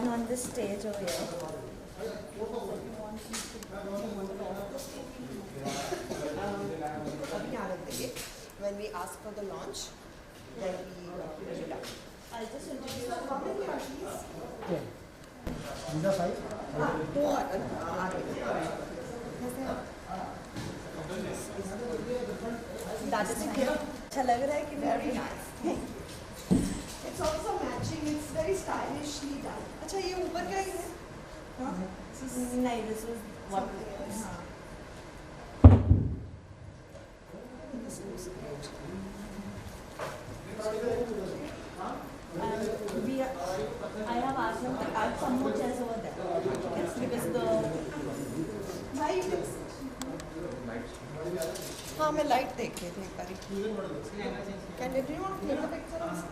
one on this stage over here. When we ask for the launch, then we bring it up. I'll just introduce So how many are these? Yeah. These are 5? Two are that is it. अच्छा लग रहा है कि Very nice. It's also matching. It's very stylishly done. अच्छा ये ऊपर का ही है? हाँ. नहीं, this was what. हाँ. I have asked them to add some more chairs over there. Yes, because the Light is. हाँ मैं लाइट देख रही थी एक बार. Can everyone click the picture also?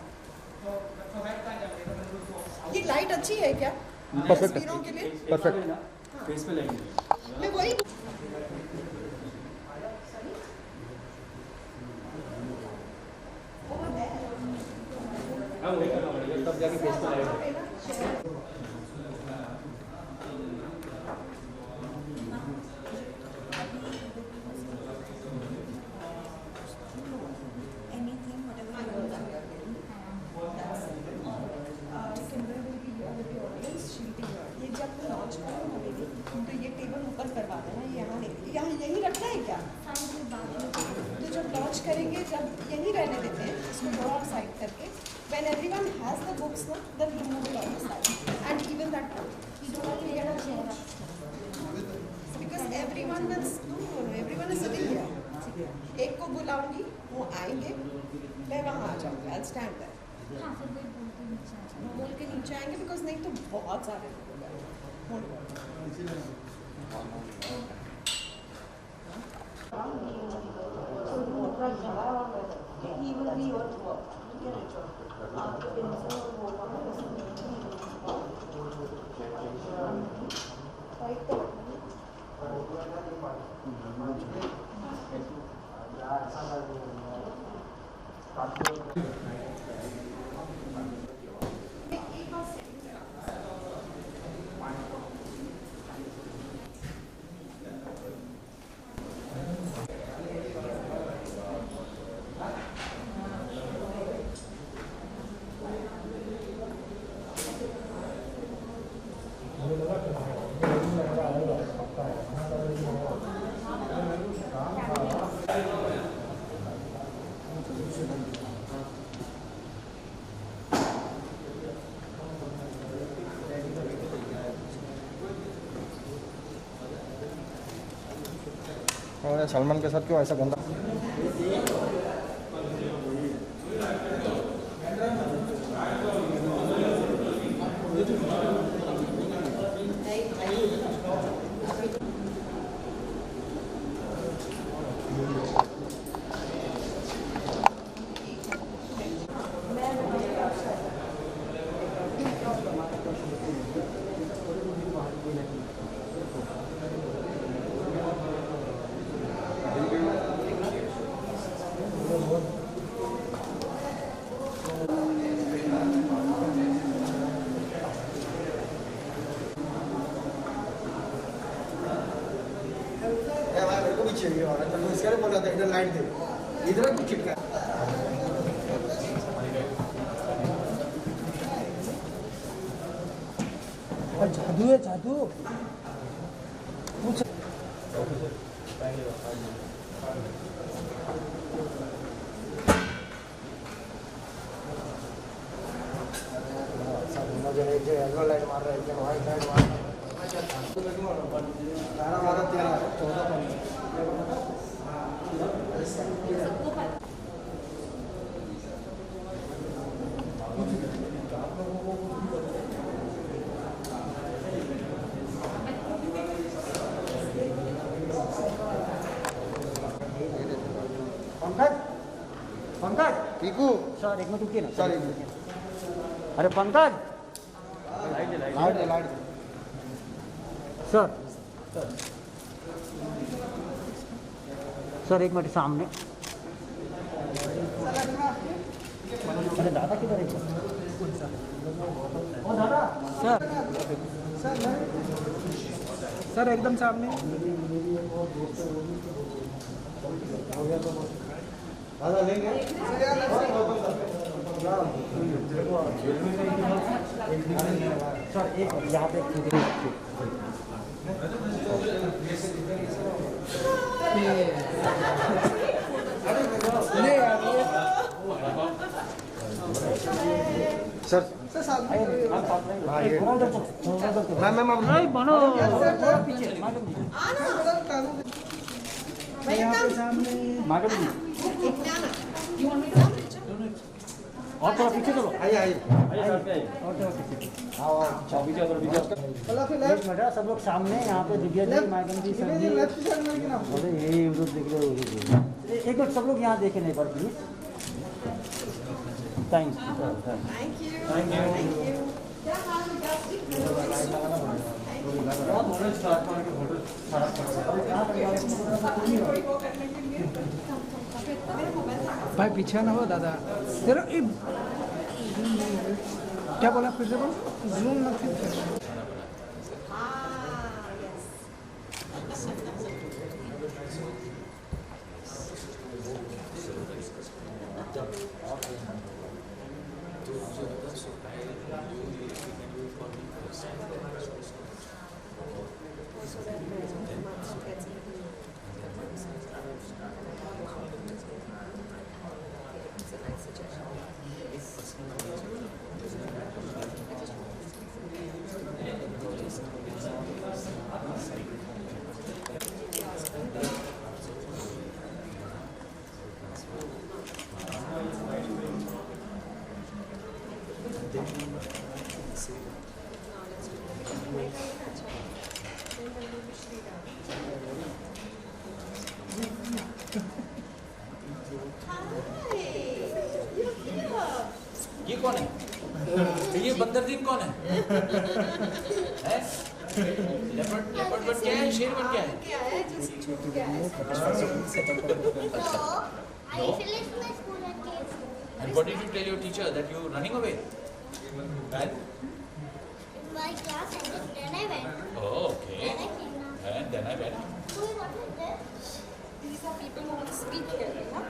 ये लाइट अच्छी है क्या? Perfect. तस्वीरों के लिए? Perfect. फेस पे लगेंगे। मैं वही तब जाके फेस पे लगेगा। anything, whatever you want. ये जब लॉन्च करोगे तो ये टेबल ऊपर करवा देना. यहाँ यहीं रखना है क्या? तो जब लॉन्च करेंगे जब यहीं रहने देते हैं इसको थोड़ा और साइड करके. When everyone has the books ना, then remove it on the side and even that book. Because everyone is sitting here. एक को बुलाऊंगी वो आएंगे मैं वहाँ आ जाऊँगी. I'll stand there. बोल के नीचे आएंगे बिकॉज नहीं तो बहुत सारे लोग और सलमान के साथ क्यों ऐसा गंदा? चाहिए और तो इसके बोला था इधर लाइट दे इधर कुछ चिटका जादू है जादू. येलो लाइट मार रहा है व्हाइट लाइट मार रहा है 14 पंकज टीकू सर एक मिनट रुकिए ना. सर अरे पंकज लाइट सर सर एक मिनट सामने. अरे दादा किधर है? सर एकदम सामने दादा लेंगे सर एक यहाँ पे सर मैम बनो मैडम जी और थोड़ा पीछे चलो आइए आइए और थोड़ा पीछे आओ एक मिनट सब लोग सामने यहाँ पे दिव्या जी मैडम जी सर जी बोले यही उधर देख रहे हो एक मिनट सब लोग यहाँ देखें नहीं पर प्लीज थैंक्स भाई पीछे ना हो दादा तेरा क्या बोला फिर से बोल जूम मत कर ये कौन है? ये बंदर दिन कौन है? लेपर्ड बट क्या है? शेर बन क्या है? I finished my school at KFC. And what did you tell your teacher that you running away? And? In my class, then I went. Oh, okay. Then I came out. And then I went. So what is this? These are people who want to speak here, huh?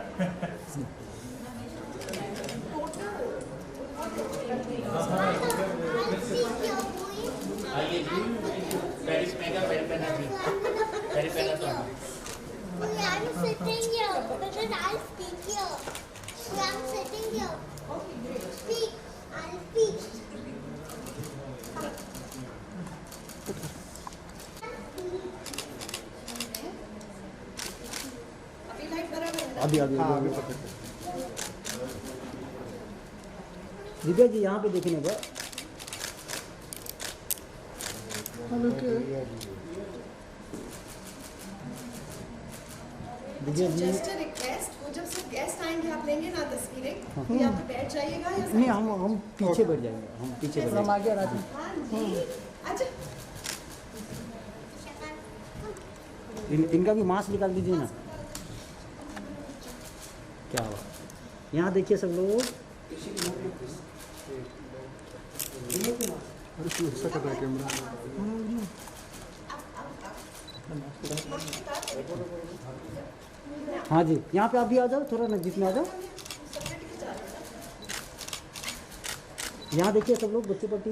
I'll speak your voice. Very I'm sitting here because I'll speak here. I'm sitting here. Okay, great. Speak. I'll speak. अभी light बराबर है ना? अभी दिव्या जी यहाँ पे देखने पर Divya ji just a request, वो जब सब गेस्ट आएंगे आप लेंगे ना तस्वीरें, तो या तो बैठ जाइएगा या नहीं हम पीछे बैठ जाएंगे हम पीछे बैठ हम आ गया राजू हाँ जी। अच्छा इनका भी मास्क निकाल दीजिए ना क्या हुआ यहाँ देखिए सब लोग हाँ जी यहाँ पे आप भी आ जाओ थोड़ा नजदीक में आ जाओ यहाँ देखिए सब लोग बच्चे पट्टी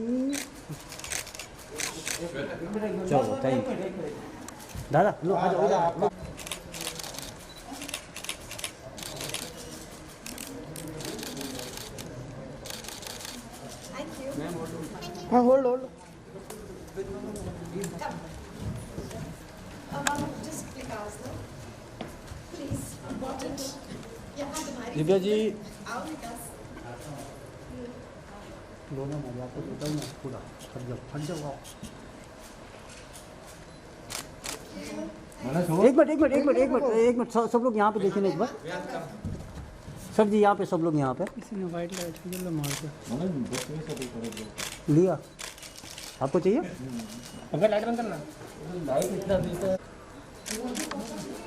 चलो थैंक यू दादा लो आ जाओ आप लोग थैंक यू। हाँ hold Just click ours now. Please, important. यहाँ तुम्हारी दिव्या जी आओ विकास। दोनों मजा आपको बताऊँ ना पूरा फट जाओ एक मिनट सब लोग यहाँ पे देखिए ना एक बार सर जी यहाँ पे सब लोग यहाँ पे किसी ने वाइट लाइट येलो मार दिया लिया आपको चाहिए अगर लाइट बंद करना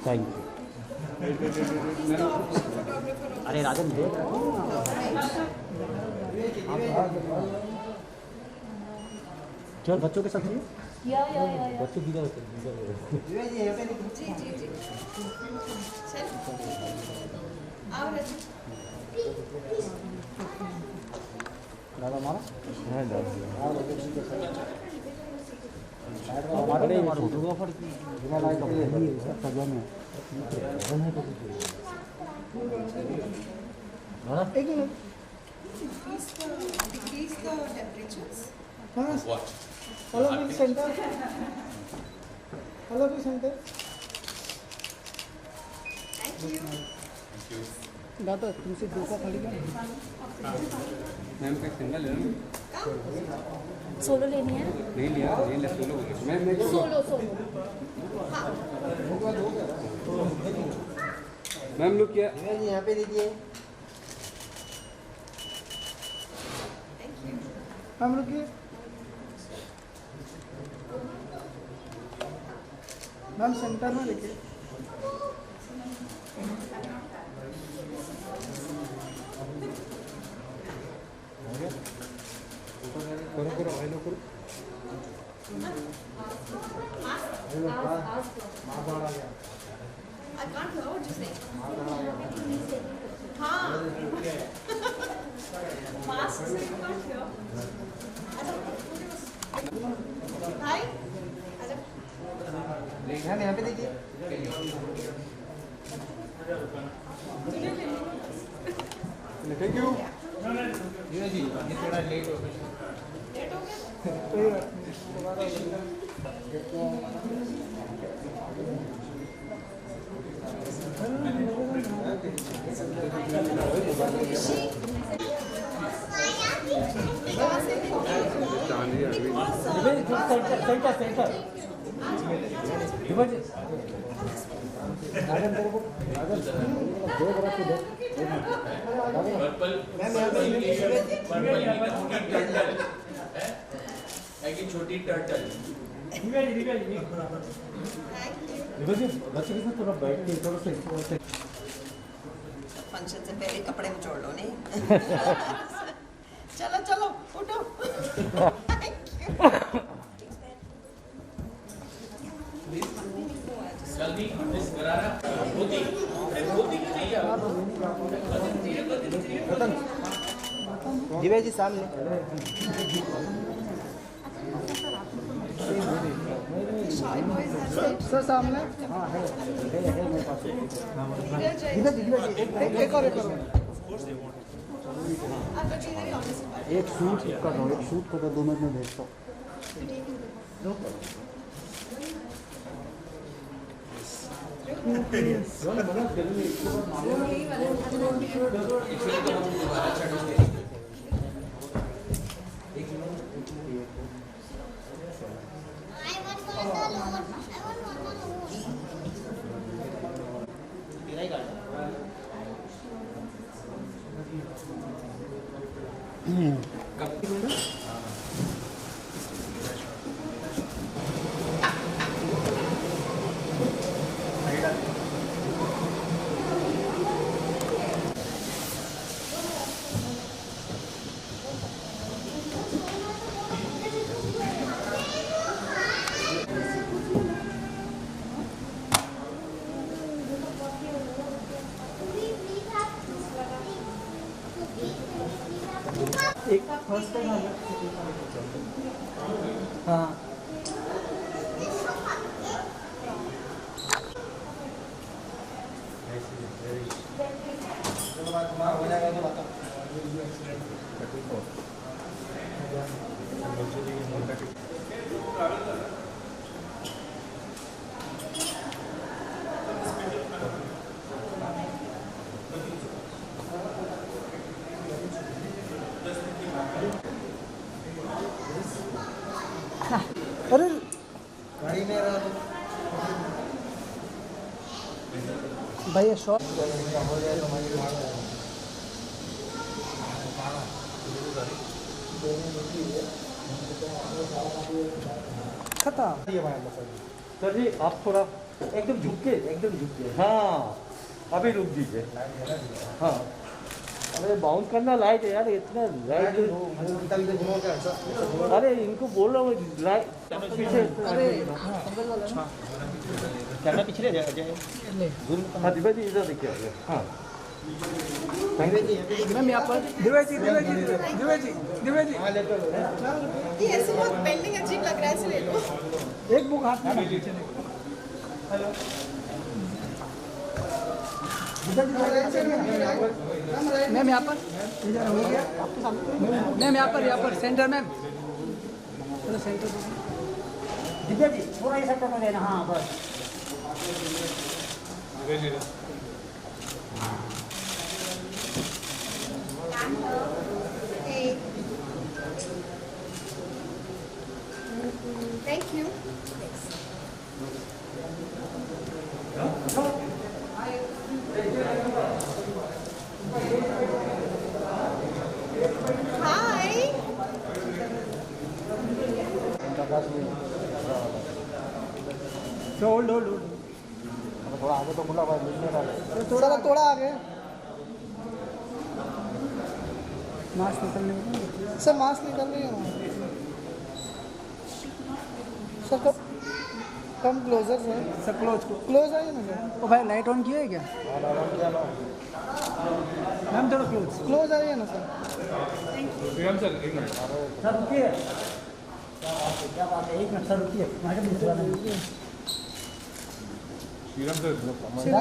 थैंक यू अरे राजन देख चल बच्चों के साथ ही या बच्चे किधर होते हैं जी जी जी चल आओ रजू दादा मारा हाँ दादा हमारे फोटोग्राफर की बिना लाइट का नहीं इसका सजा में एक मिनट decrease the temperatures. हाँ What? Hello big centre hello big centre Thank you. Thank you. दादा तुमसे दो का खाली क्या मैम का सिंगल है सोलो लेनी है नहीं लिया सोलो मैम सोलो मैम लोग क्या यहाँ पे दीजिए Thank you. हम लोग के मैम सेंटर में देखिए करो हेलो करो I can't hear what you say. हाँ. Mask से you can't hear. Hi. अच्छा. यहाँ पे देखिए थैंक यू जी ये थोड़ा लेट हो गया Late हो गया? छोटी टर्टल बच्चे के साथ थोड़ा बैठ के थोड़ा सा फंक्शन से पहले कपड़े निचोड़ लो नहीं. चलो चलो उठो. Thank you. जल्दी मिस गरारा धोती धोती क्यों नहीं यार दिव्या जी सामने Shy boys have said. Sir सामने हाँ है मेरे पास एक और I'm going to be very honest about it. एक सूट कर दो एक सूट कर दो 2 मिनट में भेजता हूँ I want one alone. I want one alone. एक फर्स्ट टाइम हाँ अरे गाड़ी में रहा भैया शॉर्ट खत्म सर जी आप थोड़ा एकदम झुक के हाँ अभी रुक दीजिए हाँ अरे बाउंस करना लाइट है यार, इतना लाइट। अरे इनको बोल रहा हूँ लाइट पीछे। अरे कैमरा पीछे ले जाए। हाँ दिव्या जी इधर देखिए। हाँ मैम यहाँ पर दिव्या जी ये ऐसे बहुत बेंडिंग अजीब लग रहा है, ऐसे ले लो। एक बुक हाथ में। मैम यहाँ पर मैम यहाँ पर सेंटर मैम थोड़ा सेंटर। दिव्या जी थोड़ा ही सेंटर में लेना। हाँ बस Thank you. Hi. होल्ड थोड़ा आगे तो खुला हुआ है। थोड़ा आगे। मास्क निकलने सर, मास्क निकल रही है sir. Come closer sir, close आइए ना सर। ओ भाई लाइट ऑन किया है क्या मैम? थोड़ा क्लोज आइए ना सर। सर रुकिए, क्या बात है, एक मिनट सर रुकिए। मैडम जी थोड़ा रुकिए। श्रीराम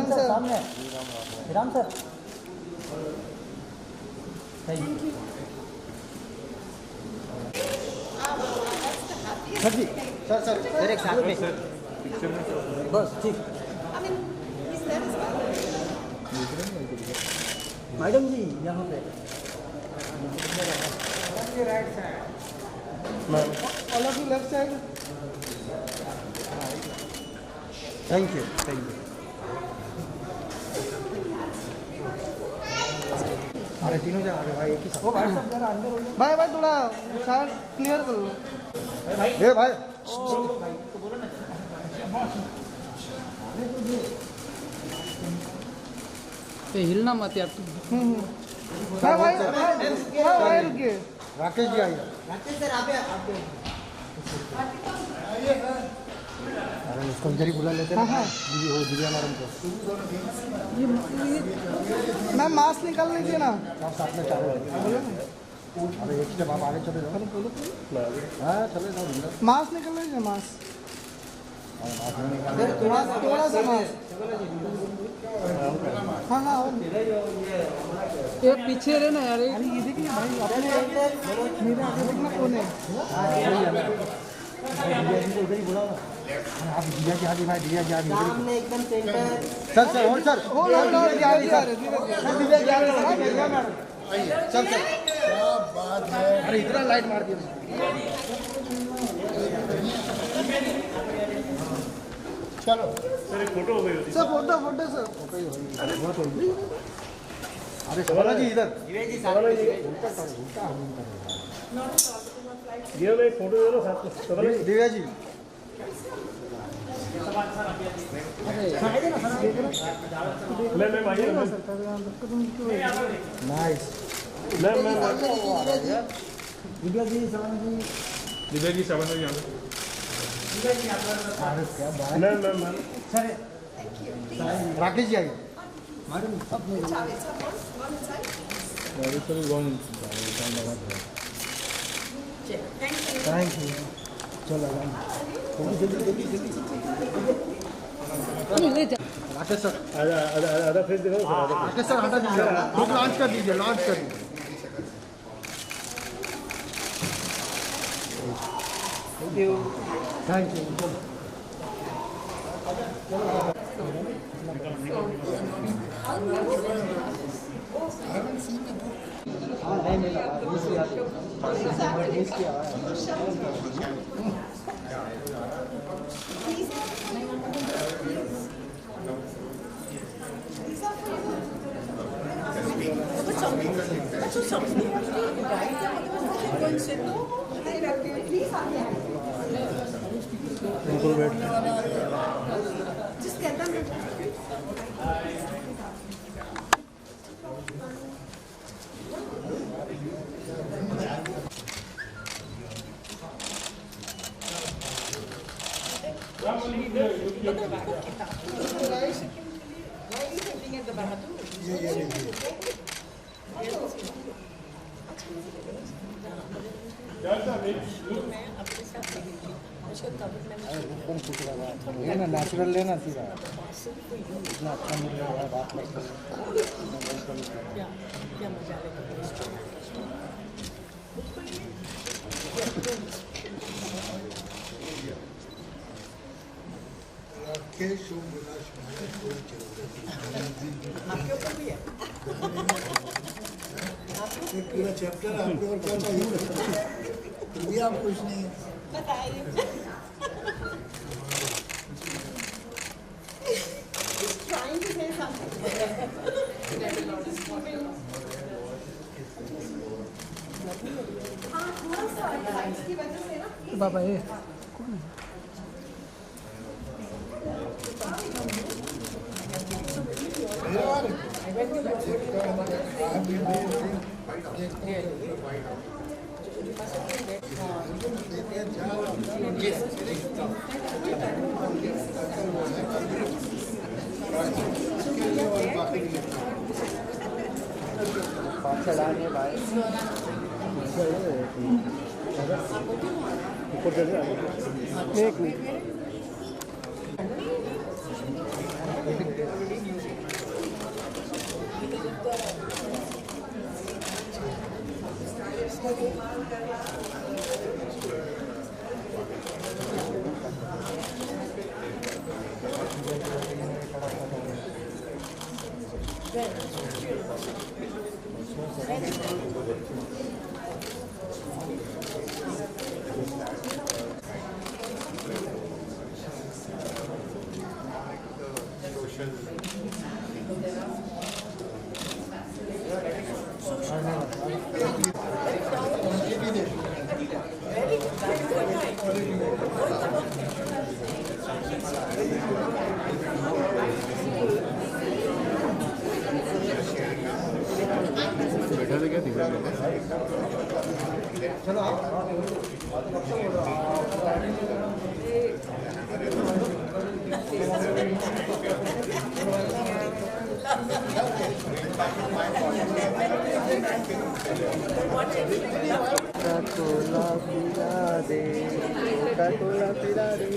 सर सामने। श्रीराम सर सर जी। सर एक साथ में बस ठीक। मैडम जी यहाँ पे all of you left side. Thank you. अरे तीनों जा रहे भाई, एक ही साथ। भाई थोड़ा शायद क्लियर कर लो। ए भाई हिलना मत यार तुम। भाई रुकिए। राकेश जी आइए। अरे उसको इधर ही बुला लेते हैं। हाँ। दिव्या मैडम को। मैम मास्क निकाल लीजिए ना। साथ में चालू है। अरे एक स्टेप आप आगे चले जाओ। हाँ चले जाओ। मास्क निकाल लीजिए। मास्क थोड़ा सा मास्क। हाँ ये पीछे रहना यार। अरे ये देखिए भाई, अपने मेरे आगे देखना कौन है। उधर ही बुला आप। दिव्या जी हाथी भाई, दिव्या जी हाथी सामने एकदम centre. Sir hold sir. Divya ji चल चल। अरे इतना लाइट मार दिया। चलो सर फोटो सर। अरे सवाला जी इधर। दिव्या जी नाइस। दिव्या जी सवाला जी। क्या बात। सर राकेश जी आइए। Thank you. चलो राकेश सर। राकेश सर हटा दीजिए। लॉन्च कर दीजिए। Thank you. हाँ नहीं मिला। Just get them. लेना नेचुरल लेना सीधा इतना अच्छा मिल रहा है बात मत आपके ऊपर भी है एक पूरा चैप्टर आपको और क्या चाहिए भी आप कुछ नहीं बताइए trying to say something हाँ थोड़ा सा साइंस की वजह से ना बाबा ये चढ़ाने भाई एक मिनट कोला पिला दे कोला पिला दे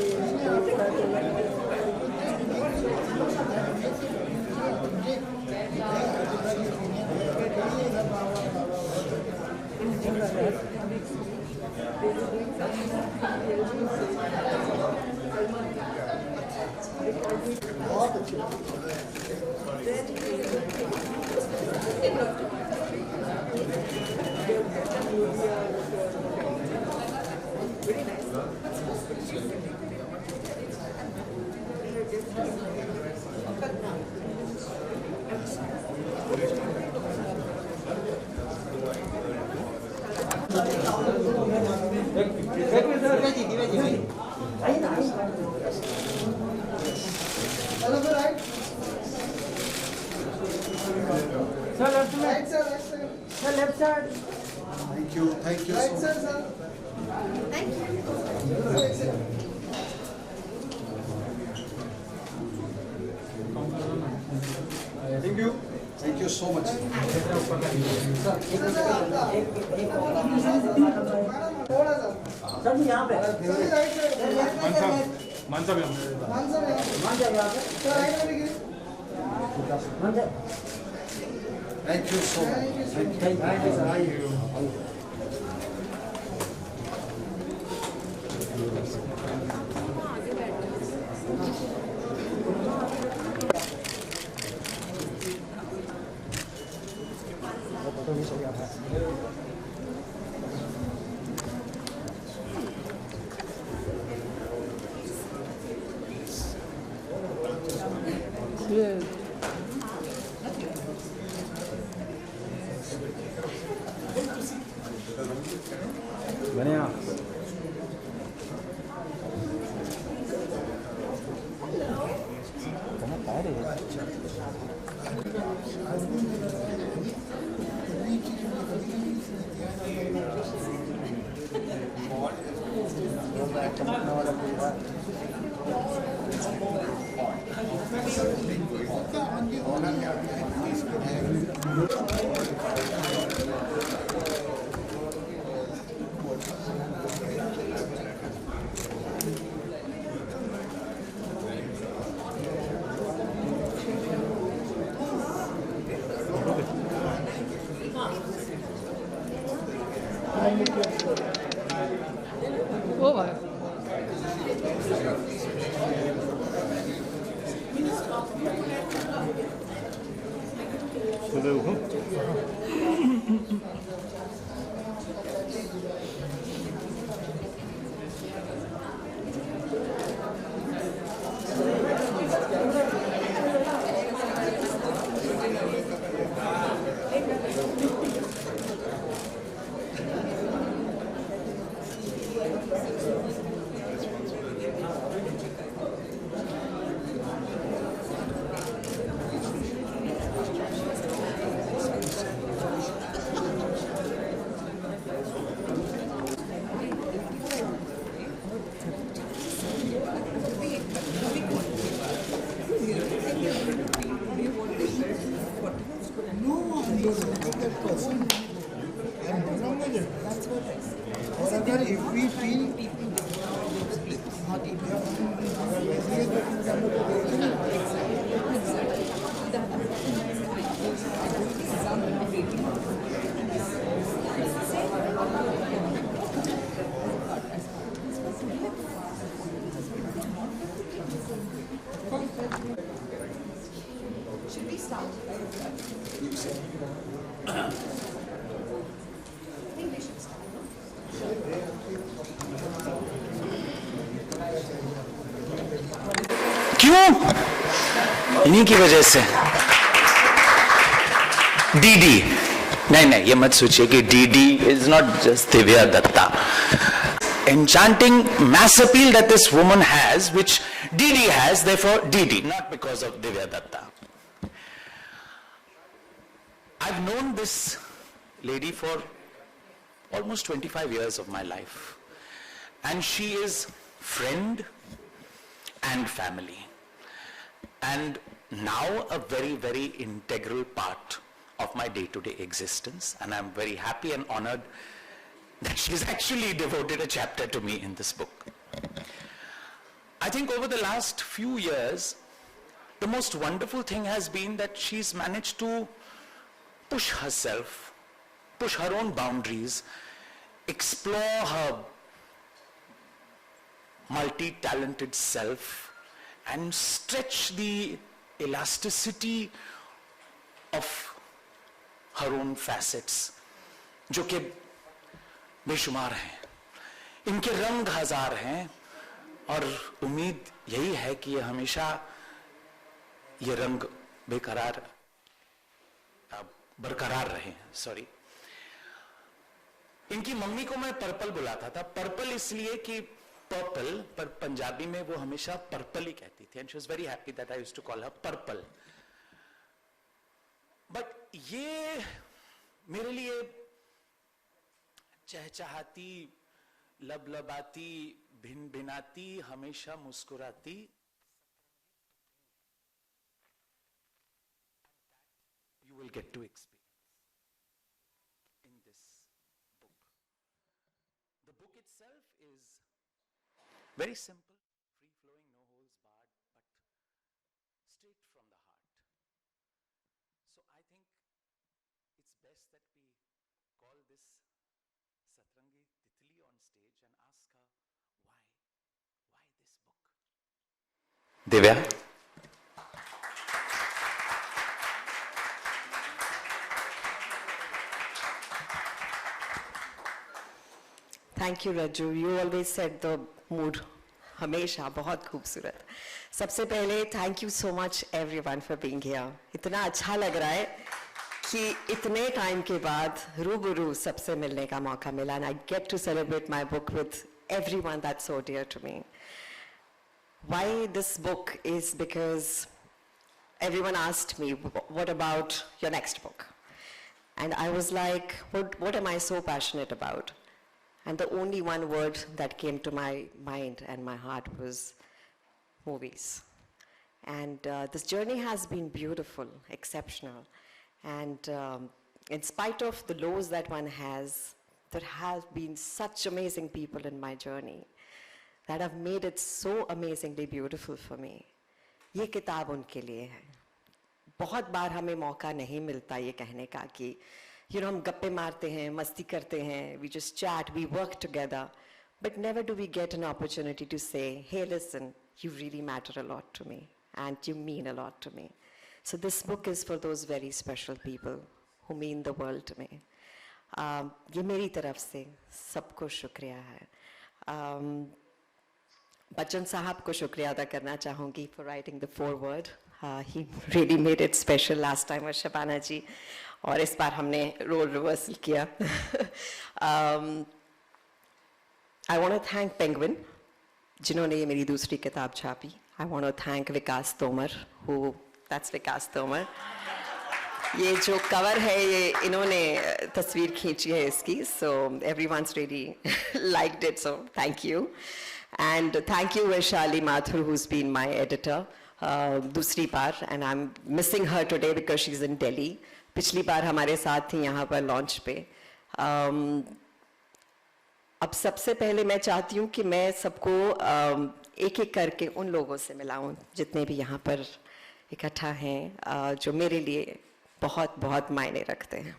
बहुत अच्छी left side thank you so thank you so much sir यहाँ पे थैंक यू सो मच बढ़िया ओ भाई If we feel Should we start? I think we should start. क्यों? इन्हीं की वजह से डीडी नहीं ये मत सोचिए कि DD is not just Divya Dutta. Enchanting mass appeal that this woman has, which Didi has, therefore Didi, not because of Divya Datta. I've known this lady for almost 25 years of my life, and she is friend and family, and now a very, very integral part of my day-to-day existence, and I'm very happy and honored that she's actually devoted a chapter to me in this book. I think over the last few years, the most wonderful thing has been that she's managed to push herself, push her own boundaries, explore her multi-talented self, and stretch the elasticity of her own facets, जो कि बेशुमार हैं. इनके रंग हजार हैं, और उम्मीद यही है कि ये हमेशा ये रंग बरकरार रहे. सॉरी, इनकी मम्मी को मैं पर्पल बुलाता था. पर्पल इसलिए कि पर्पल पर पंजाबी में वो हमेशा पर्पल ही कहती थी, and she was very happy that I used to call her purple. But ये मेरे लिए चहचहाती, लबलबाती, भिन भिनाती, हमेशा मुस्कुराती, you will get to experience in this book. The book itself is very simple, free flowing, no holds barred, but straight from the heart. So I think it's best that we call this Satrangi Titli on stage and ask her why this book. Divya. Thank you, Raju. You always set the mood. हमेशा बहुत खूबसूरत. सबसे पहले thank you so much everyone for being here. इतना अच्छा लग रहा है कि इतने टाइम के बाद रूबरू सबसे मिलने का मौका मिला, and I get to celebrate my book with everyone that's so dear to me. Why this book is because everyone asked me, what about your next book? And I was like, what am I so passionate about? And the only one word that came to my mind and my heart was movies. And this journey has been beautiful, exceptional. And in spite of the lows that one has, there have been such amazing people in my journey that have made it so amazingly beautiful for me. ये किताब उनके लिए है. बहुत बार हमें मौका नहीं मिलता ये कहने का कि हम गप्पे मारते हैं, मस्ती करते हैं, we just chat, we work together, but never do we get an opportunity to say, hey, listen, you really matter a lot to me and you mean a lot to me. So this book is for those very special people who mean the world to me. ये मेरी तरफ से सबको शुक्रिया है. बच्चन साहब को शुक्रिया अदा करना चाहूँगी for writing the foreword. He really made it special last time was Shabana जी, और इस बार हमने role reversal किया. I want to thank Penguin, जिन्होंने ये मेरी दूसरी किताब छापी. I want to thank Vikas Tomar, that's Vikas Tomar. ये जो cover है ये इन्होंने तस्वीर खींची है इसकी, so everyone's really liked it, so thank you. And thank you Vaishali Mathur, who's been my editor दूसरी बार, and I'm missing her today because she's in Delhi. पिछली बार हमारे साथ थी यहाँ पर launch पे. अब सबसे पहले मैं चाहती हूँ कि मैं सबको एक एक करके उन लोगों से मिलाऊं जितने भी यहाँ पर इकट्ठा हैं, जो मेरे लिए बहुत बहुत मायने रखते हैं.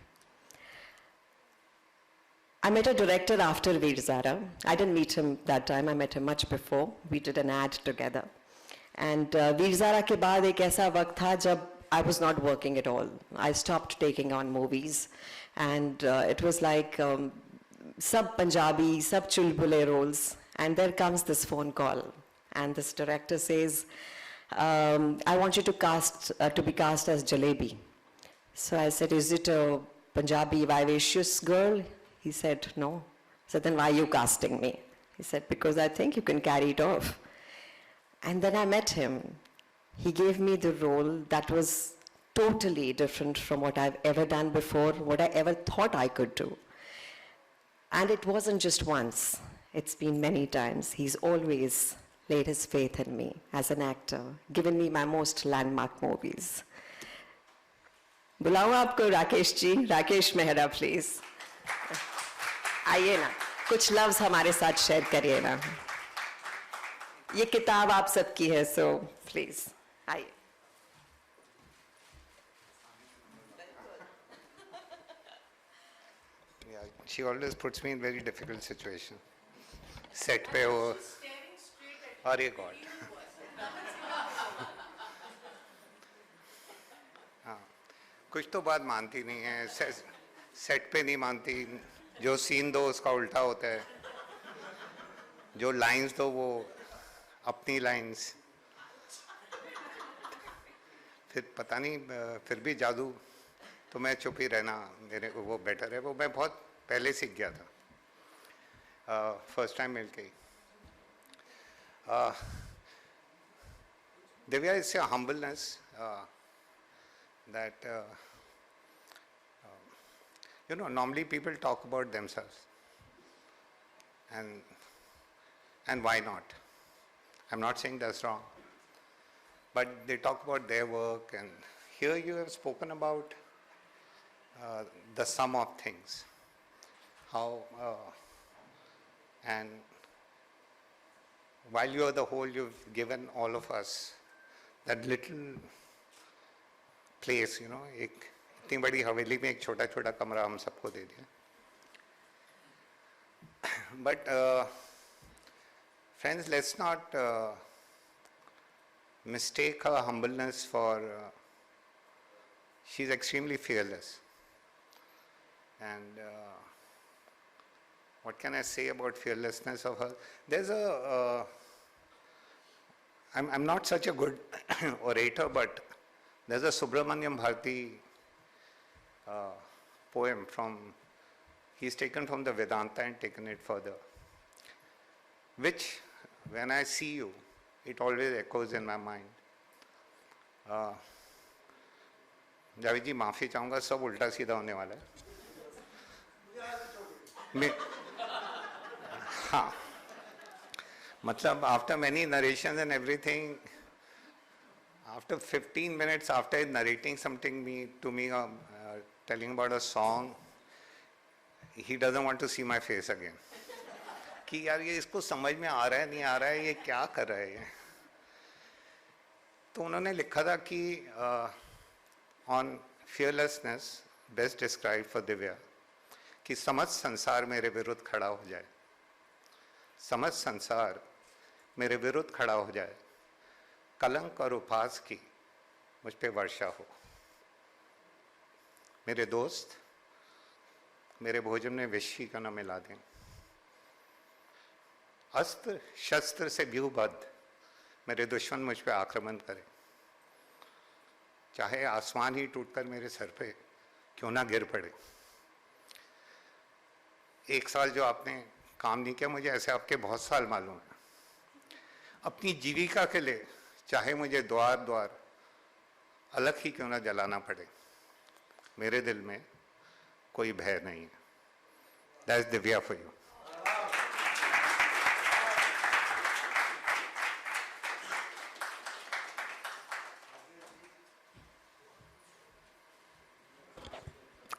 I met a director after Veer Zara. I didn't meet him that time. I met him much before. We did an ad together. And Veer Zara के बाद एक ऐसा वक्त था जब I was not working at all. I stopped taking on movies, and it was like sab Punjabi, sab chulbule roles. And there comes this phone call, and this director says, "I want you to be cast as Jalebi." So I said, "Is it a Punjabi vivacious girl?" He said, "No." I said, "Then why are you casting me?" He said, "Because I think you can carry it off." And then I met him. He gave me the role that was totally different from what I've ever done before, what I ever thought I could do. And it wasn't just once. It's been many times. He's always laid his faith in me as an actor, given me my most landmark movies. बुलाऊं आपको Rakesh ji, Rakesh Mehra please आइए ना, कुछ लफ्ज हमारे साथ share करिए ना. ये किताब आप सबकी है, सो प्लीज आइए. She always puts me in very difficult situation. Set पे हो, अरे God. हाँ, कुछ तो बात मानती नहीं है, सेट पे नहीं मानती, जो सीन दो उसका उल्टा होता है, जो लाइंस दो वो अपनी लाइंस, फिर पता नहीं, फिर भी जादू, तो मैं चुप ही रहना मेरे को वो बेटर है. वो मैं बहुत पहले सीख गया था, फर्स्ट टाइम मिल के ही. Divya, it's a humbleness that normally people talk about themselves, and why not? I'm not saying that's wrong, but they talk about their work, and here you have spoken about the sum of things, how and while you are the whole, you've given all of us that little place, एक इतनी बड़ी हवेली में एक छोटा छोटा कमरा हम सबको दे दिया. But friends, let's not mistake her humbleness for, she's extremely fearless. And what can I say about fearlessness of her? There's I'm not such a good orator, but there's a Subramanyam Bharati poem he's taken from the Vedanta and taken it further, which when I see you, it always echoes in my mind. Javed जी माफ़ी चाहूँगा, सब उल्टा सीधा होने वाला है. हाँ, मतलब after many narrations and everything, After 15 minutes after narrating something to me, telling about a song, he doesn't want to see my face again. कि यार ये इसको समझ में आ रहा है नहीं आ रहा है, ये क्या कर रहा है ये. तो उन्होंने लिखा था कि on fearlessness best described for Divya, कि समस्त संसार मेरे विरुद्ध खड़ा हो जाए, समस्त संसार मेरे विरुद्ध खड़ा हो जाए, कलंक और उपहास की मुझ पे वर्षा हो. मेरे दोस्त मेरे भोजन में विष ही का न मिला दें, अस्त्र शस्त्र से व्यूहबद्ध मेरे दुश्मन मुझ पे आक्रमण करें, चाहे आसमान ही टूटकर मेरे सर पे क्यों ना गिर पड़े. 1 साल जो आपने काम नहीं किया, मुझे ऐसे आपके बहुत साल मालूम है. अपनी जीविका के लिए चाहे मुझे द्वार द्वार अलग ही क्यों ना जलाना पड़े, मेरे दिल में कोई भय नहीं है. That's Divya for you.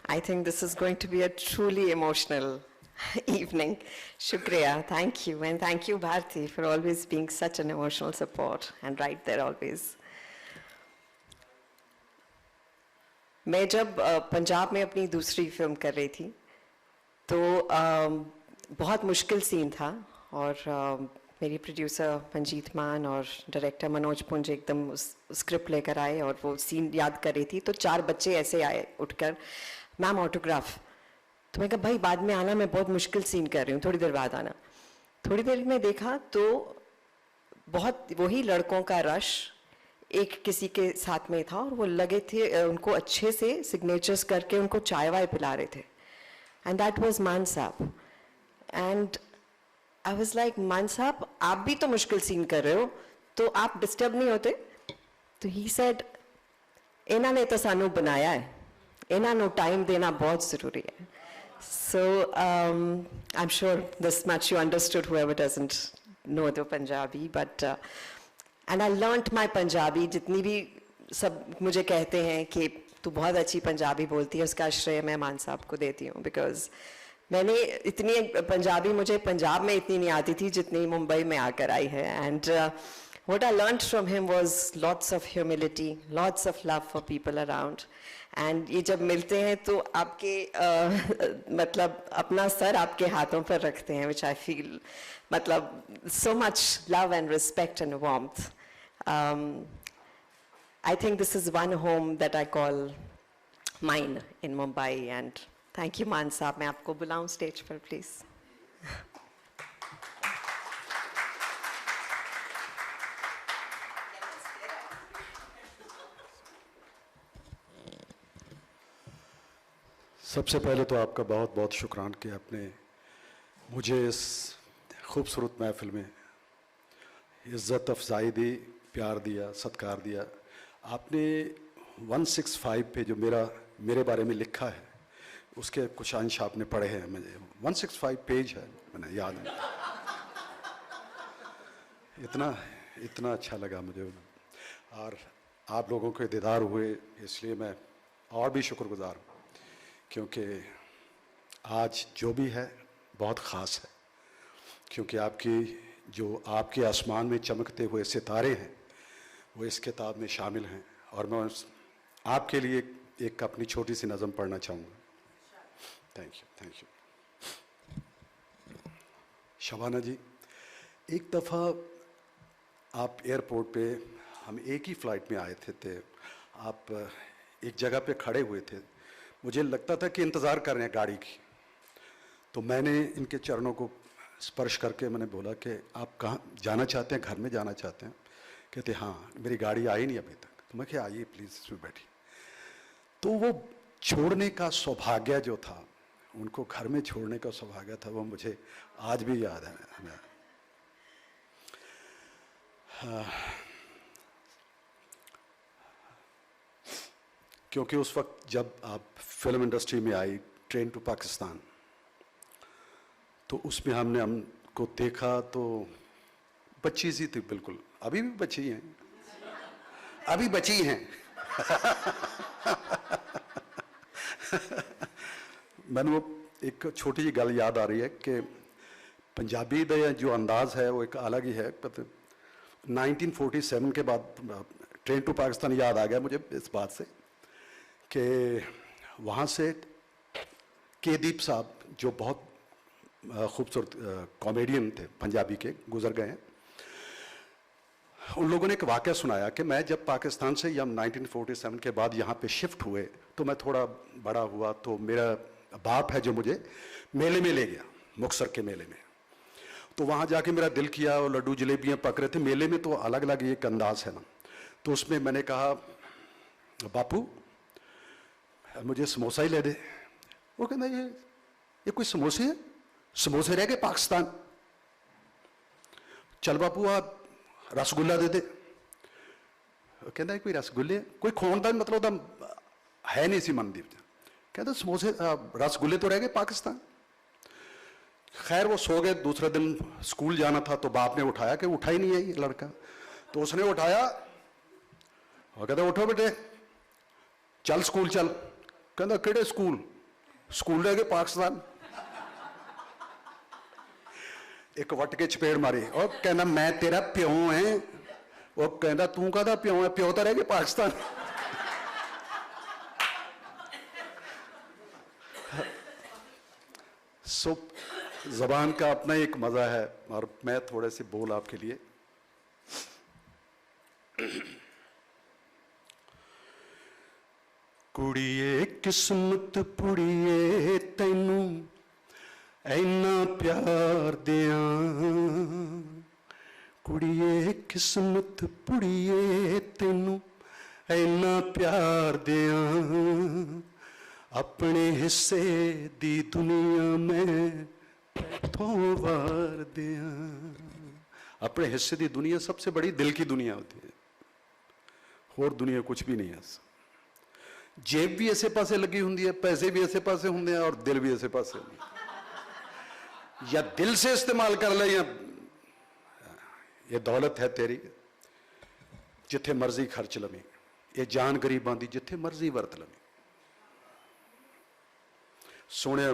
I think this is going to be a truly emotional evening. Shukriya, thank you. And thank you, Bharti, for always being such an emotional support and right there always. मैं जब पंजाब में अपनी दूसरी film कर रही थी तो बहुत मुश्किल सीन था और मेरी प्रोड्यूसर मंजीत मान और डायरेक्टर मनोज पुंज एकदम उस स्क्रिप्ट लेकर आए और वो सीन याद कर रही थी तो 4 बच्चे ऐसे आए उठकर, मैम ऑटोग्राफ. तो मैं कहा भाई बाद में आना, मैं बहुत मुश्किल सीन कर रही हूँ, थोड़ी देर बाद आना. थोड़ी देर में देखा तो बहुत वही लड़कों का रश एक किसी के साथ में था और वो लगे थे उनको अच्छे से सिग्नेचर्स करके उनको चाय वाय पिला रहे थे. एंड दैट वाज मान साहब. एंड आई वाज लाइक, मान साहब आप भी तो मुश्किल सीन कर रहे हो तो आप डिस्टर्ब नहीं होते? तो ही सेड, इन्हों ने तो सानू बनाया है, इन्हों टाइम देना बहुत ज़रूरी है. So I'm sure this much you understood, whoever doesn't know the Punjabi, but and I learnt my Punjabi. जितनी भी सब मुझे कहते हैं कि तू बहुत अच्छी पंजाबी बोलती है, उसका श्रेय मैं मान साहब को देती हूँ, because मैंने इतनी पंजाबी मुझे पंजाब में इतनी नहीं आती थी जितनी मुंबई में आकर आई है. And what I learnt from him was lots of humility, lots of love for people around. And ये जब मिलते हैं तो आपके मतलब अपना सर आपके हाथों पर रखते हैं, which I feel मतलब so much love and respect and warmth. I think this is one home that I call mine in Mumbai. And thank you, मान साहब. मैं आपको बुलाऊं stage पर, please. सबसे पहले तो आपका बहुत बहुत शुक्रान कि आपने मुझे इस खूबसूरत महफिल में इज़्ज़त अफजाई दी, प्यार दिया, सत्कार दिया. आपने 165 पे जो मेरे बारे में लिखा है उसके कुछ अंश आपने पढ़े हैं. मुझे 165 पेज है, मैंने याद है. इतना अच्छा लगा मुझे और आप लोगों के दीदार हुए, इसलिए मैं और भी शुक्रगुजार हूँ क्योंकि आज जो भी है बहुत ख़ास है, क्योंकि आपके आसमान में चमकते हुए सितारे हैं वो इस किताब में शामिल हैं. और मैं आपके लिए एक अपनी छोटी सी नज़म पढ़ना चाहूँगा. Thank you. शबाना जी, एक दफ़ा आप एयरपोर्ट पे, हम एक ही फ़्लाइट में आए थे, आप एक जगह पे खड़े हुए थे. मुझे लगता था कि इंतज़ार कर रहे हैं गाड़ी की. तो मैंने इनके चरणों को स्पर्श करके मैंने बोला कि आप कहाँ जाना चाहते हैं, घर में जाना चाहते हैं? कहते हाँ, मेरी गाड़ी आई नहीं अभी तक. तो मैं क्या, आइए प्लीज़ इसमें बैठिए. तो वो छोड़ने का सौभाग्य जो था, उनको घर में छोड़ने का सौभाग्य था, वो मुझे आज भी याद है. क्योंकि उस वक्त जब आप फिल्म इंडस्ट्री में आई, ट्रेन टू पाकिस्तान, तो उसमें हमको देखा तो बच्ची सी थी, बिल्कुल अभी भी बच्ची हैं. अभी बची हैं। मैंने वो एक छोटी जी गल याद आ रही है कि पंजाबी का जो अंदाज़ है वो एक अलग ही है। 1947 के बाद ट्रेन टू पाकिस्तान याद आ गया मुझे इस बात से कि वहाँ से केदीप साहब जो बहुत खूबसूरत कॉमेडियन थे पंजाबी के, गुजर गए हैं। उन लोगों ने एक वाक़या सुनाया कि मैं जब पाकिस्तान से या 1947 के बाद यहाँ पे शिफ्ट हुए तो मैं थोड़ा बड़ा हुआ, तो मेरा बाप है जो मुझे मेले में ले गया, मुक्तसर के मेले में। तो वहाँ जाके मेरा दिल किया और लड्डू जलेबियाँ पक रहे थे मेले में, तो अलग अलग एक अंदाज है ना। तो उसमें मैंने कहा बापू मुझे समोसा ही ले दे। वो कहना ये कोई समोसे है? समोसे रह गए पाकिस्तान। चल बापू आप रसगुल्ला दे दे। कहता कोई रसगुल्ले, कोई खोण का मतलब तो है नहीं सी मन दी। कहता समोसे रसगुल्ले तो रह गए पाकिस्तान। खैर वो सो गए। दूसरे दिन स्कूल जाना था तो बाप ने उठाया कि उठा ही नहीं है ये लड़का। तो उसने उठाया और कहता उठो बेटे चल स्कूल चल। कहता केड़े स्कूल? स्कूल रह गए पाकिस्तान। एक वट के चपेड़ मारी और कहना मैं तेरा प्यो है। वो कहता तू कहता प्यो है? प्यो तो रह गए पाकिस्तान। सो ज़बान का अपना एक मज़ा है। और मैं थोड़े से बोल आपके लिए। कुड़िए किस्मत पुड़िए तैनू ऐना प्यार दिया। कुड़िए किस्मत पुड़िए तैनू ऐना प्यार दिया। अपने हिस्से दी दुनिया में थों वार दिया। अपने हिस्से दी दुनिया सबसे बड़ी दिल की दुनिया होती है, और दुनिया कुछ भी नहीं है। जेब भी ऐसे पासे लगी होंगी है, पैसे भी ऐसे पासे होंगे हैं, और दिल भी ऐसे पासे होंगे। या दिल से इस्तेमाल कर ले, या ये दौलत है तेरी जिथे मर्जी खर्च लवी, ये जान गरीबां दी जिथे मर्जी वरत लवी। सोने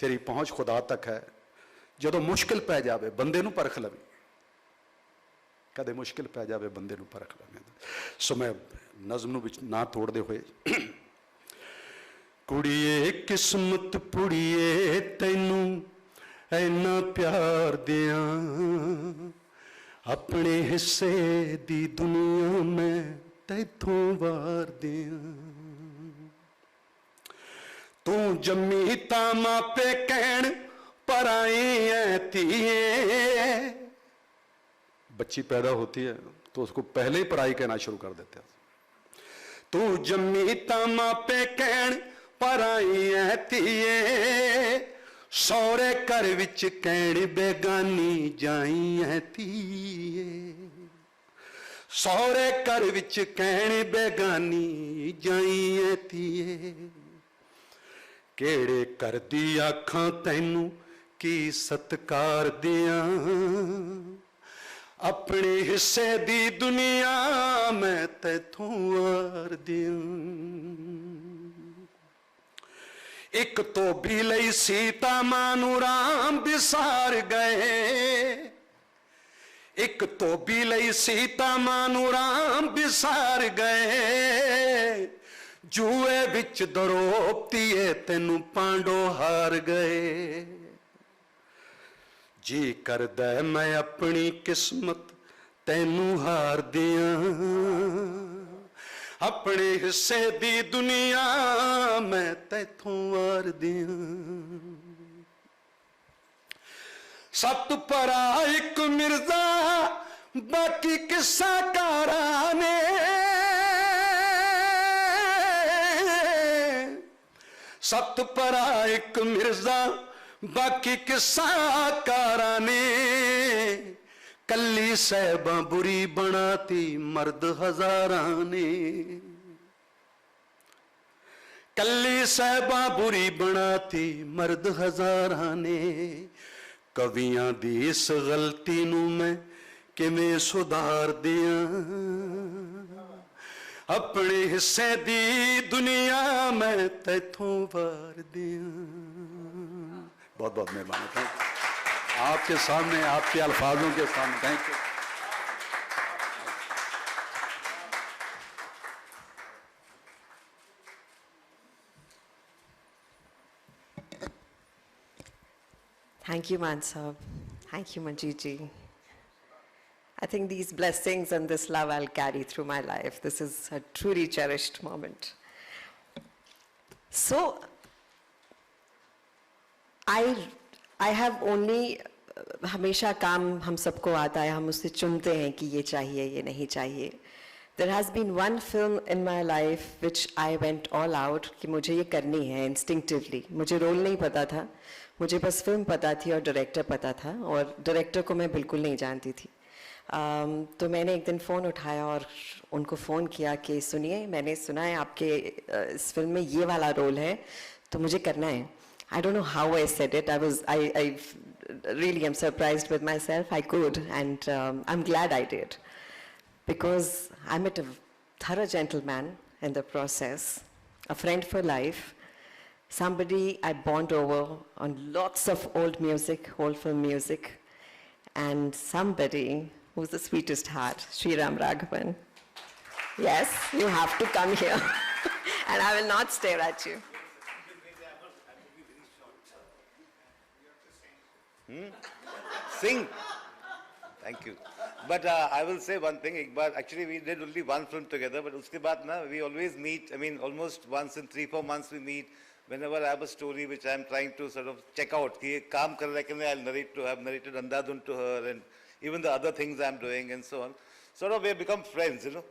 तेरी पहुंच खुदा तक है। जो मुश्किल पै जाए बंदे नूं परख लवी। कदे मुश्किल पै जाए बंदे नूं परख लवी। सो मैं नज़म नूं विच ना तोड़दे होए कुड़िए किस्मत पुड़िए तैनू ऐना प्यार दिया। अपने हिस्से दी दुनिया में तैथों वार दिया। तू जम्मी ता मापे कहण पर आई है धीए। बच्ची पैदा होती है तो उसको पहले ही पढ़ाई कहना शुरू कर देते हैं। तू जम्मी ता मापे कहण पर आई है धीए। सौरे घर विच कहण बेगानी जाई है धीए। सौरे घर विच कहण बेगानी जाई है धीए। केड़े कर दी आखां तैनू की सत्कार दिया। अपने हिस्से दी दुनिया मैं तैथों वार दिया। एक तो भी लई सीता मानू राम बिसार गए। एक तो भी लई सीता मानू राम बिसार गए। जुए विच दरोपतीए तेनू पांडो हार गए। जी करदा मैं अपनी किस्मत तेनू हार दिया। अपने हिस्से दी दुनिया मैं तैथों वार दिया। सत परा एक मिर्जा बाकी किस्सा कारा ने। सत परा एक मिर्जा बाकी किस्सा कारा ने। कल्ली सहबा बुरी बनाती मर्द हजारां ने। कल्ली सहबा बुरी बनाती मर्द हजारां ने। कवियां दी इस गलती नू मैं किवें सुधार दियां। अपने हिस्से दी दुनिया मैं तैथों वार दिया। बहुत बहुत मेहरबानी, थैंक यू। आपके सामने, आपके अल्फाजों के सामने, thank you. Thank you, Mansa. Thank you, Manjeet ji. I think these blessings and this love I'll carry through my life. This is a truly cherished moment. So, I have only, हमेशा काम हम सबको आता है, हम उससे चुनते हैं कि ये चाहिए, ये नहीं चाहिए. There has been one film in my life which I went all out कि मुझे ये करनी है instinctively. मुझे रोल नहीं पता था, मुझे बस फिल्म पता थी और डायरेक्टर पता था, और डायरेक्टर को मैं बिल्कुल नहीं जानती थी. तो मैंने एक दिन फ़ोन उठाया और उनको फ़ोन किया कि सुनिए, मैंने सुना है आपके इस फिल्म में ये वाला रोल है, तो मुझे करना है. I don't know how I said it. I really am surprised with myself. I could, and I'm glad I did, because I met a thorough gentleman in the process, a friend for life, somebody I bond over on lots of old music, old film music, and somebody who's the sweetest heart, Sriram Raghavan. Yes, you have to come here, and I will not stare at you. Sing. Thank you. But I will say one thing. Actually, we did only one film together. But uske baad na, we always meet. I mean, almost once in 3-4 months we meet. Whenever I have a story which I am trying to sort of check out, कि काम कर रहा है, I'll narrate to. I've narrated Andhadhun to her, and even the other things I'm doing and so on. Sort of we have become friends, you know.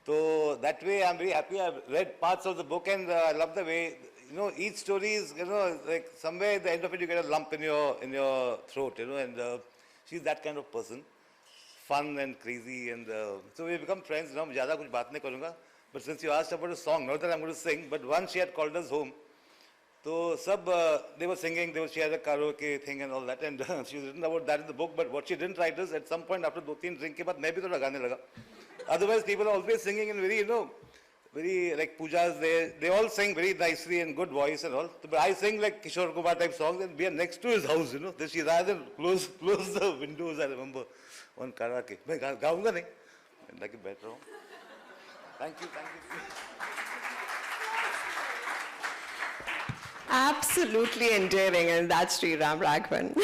So that way I'm very happy. I've read parts of the book, and I love the way, you know, each story is, you know, like somewhere at the end of it you get a lump in your throat, you know, and she's that kind of person, fun and crazy, and so we become friends. Now, ज़्यादा कुछ बात नहीं करूँगा. But since you asked about a song, not that I'm going to sing, but once she had called us home, so sab they were singing, she had a karaoke thing and all that, and she's written about that in the book. But what she didn't write is, at some point after 2-3 drinks के बाद मैं भी थोड़ा गाने लगा. Otherwise, people are always singing in very, you know, very like pujas. They all sing very nicely and good voice and all. But I sing like Kishore Kumar type songs, and we are next to his house, you know. Then she rather close the windows. I remember on karaoke. मैं गाऊंगा नहीं. मैं लाके बैठ रहा हूँ. Thank you. Absolutely endearing, and that's Sriram Raghavan.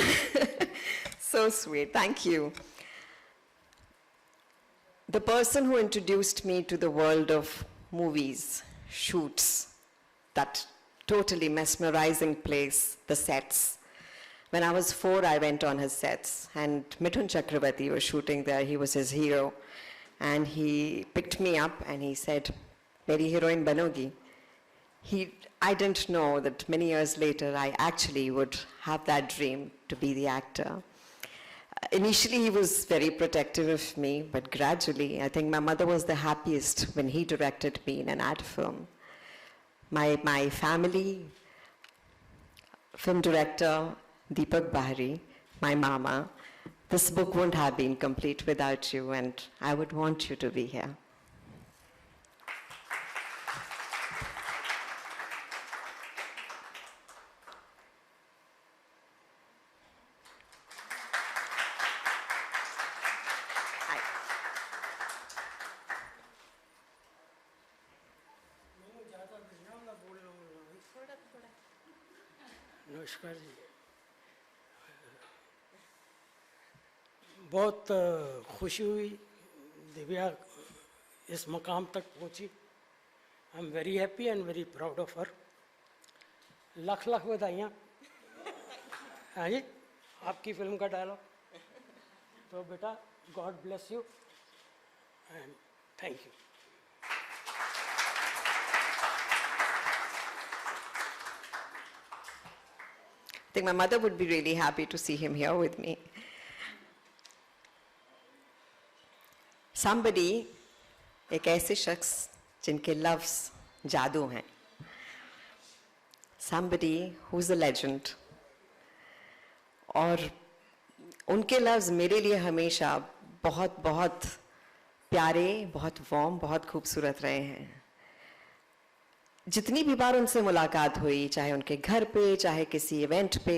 So sweet. Thank you. The person who introduced me to the world of movies, shoots, that totally mesmerizing place, the sets. When I was 4, I went on his sets, and Mithun Chakravarti was shooting there. He was his hero, and he picked me up and he said, "Meri heroine banogi." I didn't know that many years later I actually would have that dream to be the actor. Initially he was very protective of me, but gradually I think my mother was the happiest when he directed me in an ad film. My family, film director Deepak Bahari, my mama, this book wouldn't have been complete without you, and I would want you to be here. नमस्कार जी. बहुत खुशी हुई दिव्या इस मकाम तक पहुंची. I am very happy and very proud of her. Lakh lakh बधाइयाँ. हाँ जी, आपकी फिल्म का डायलॉग. तो बेटा, God bless you and thank you. I think my mother would be really happy to see him here with me. Somebody, एक ऐसे शख्स जिनके लफ्ज़ जादू हैं. Somebody who's a legend. और उनके लफ्ज़ मेरे लिए हमेशा बहुत बहुत प्यारे, बहुत वार्म, बहुत खूबसूरत रहे हैं। जितनी भी बार उनसे मुलाकात हुई, चाहे उनके घर पे, चाहे किसी इवेंट पे,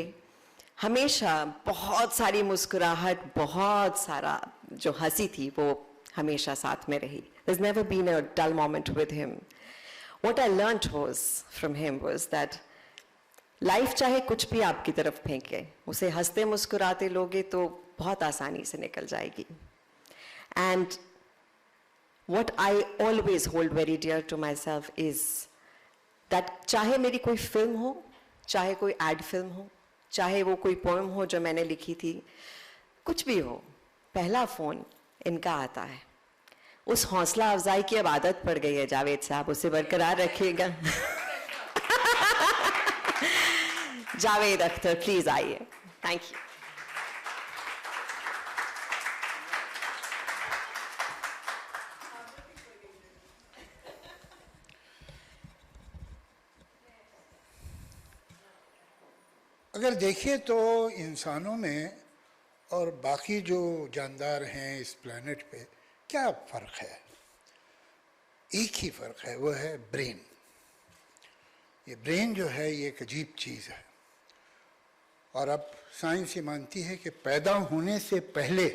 हमेशा बहुत सारी मुस्कुराहट, बहुत सारा जो हंसी थी वो हमेशा साथ में रही। There's never been a dull moment with him. What I learnt from him was that life चाहे कुछ भी आपकी तरफ फेंके, उसे हंसते मुस्कुराते लोगे तो बहुत आसानी से निकल जाएगी। And what I always hold very dear to myself is that चाहे मेरी कोई फिल्म हो, चाहे कोई एड फिल्म हो, चाहे वो कोई पोएम हो जो मैंने लिखी थी, कुछ भी हो, पहला फ़ोन इनका आता है। उस हौसला अफजाई की अब आदत पड़ गई है जावेद साहब, उसे बरकरार रखिएगा। जावेद अख्तर प्लीज आइए। Thank you. अगर देखिए तो इंसानों में और बाकी जो जानदार हैं इस प्लेनेट पे क्या फ़र्क है? एक ही फ़र्क है, वो है ब्रेन। ये ब्रेन जो है ये एक अजीब चीज़ है, और अब साइंस ये मानती है कि पैदा होने से पहले